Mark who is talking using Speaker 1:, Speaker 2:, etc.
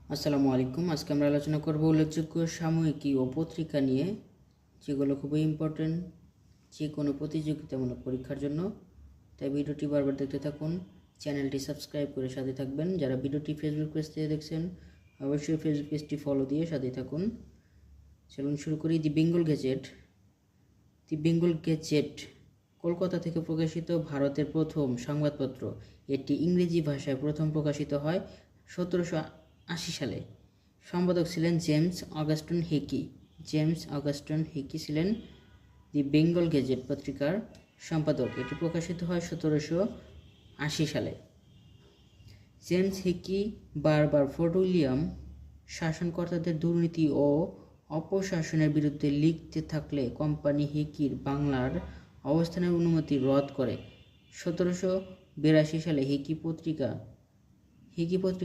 Speaker 1: আসসালামু আলাইকুম। আজকে আমরা আলোচনা করব উল্লেখযোগ্য সাময়িকী ও পত্রিকা নিয়ে, যেগুলো খুবই ইম্পর্টেন্ট যে কোনো প্রতিযোগিতামূলক পরীক্ষার জন্য। তাই ভিডিওটি বারবার দেখতে থাকুন, চ্যানেলটি সাবস্ক্রাইব করে সাথে থাকবেন। যারা ভিডিওটি ফেসবুক পেজ থেকে দেখছেন অবশ্যই ফেসবুক পেজটি ফলো দিয়ে সাথে থাকুন। চলুন শুরু করি। দি বেঙ্গল গেজেট কলকাতা থেকে প্রকাশিত ভারতের প্রথম সংবাদপত্র। এটি ইংরেজি ভাষায় প্রথম প্রকাশিত হয় 1780 সালে। সম্পাদক ছিলেন জেমস অগাস্টন হিকি ছিলেন দি বেঙ্গল গেজেট পত্রিকার সম্পাদক। এটি প্রকাশিত হয় 1780 সালে। জেমস হিকি বারবার ফোর্ট উইলিয়াম শাসনকর্তাদের দুর্নীতি ও অপশাসনের বিরুদ্ধে লিখতে থাকলে কোম্পানি হিকির বাংলার অবস্থানের অনুমতি রদ করে। 1782 সালে হিকি পত্রিকা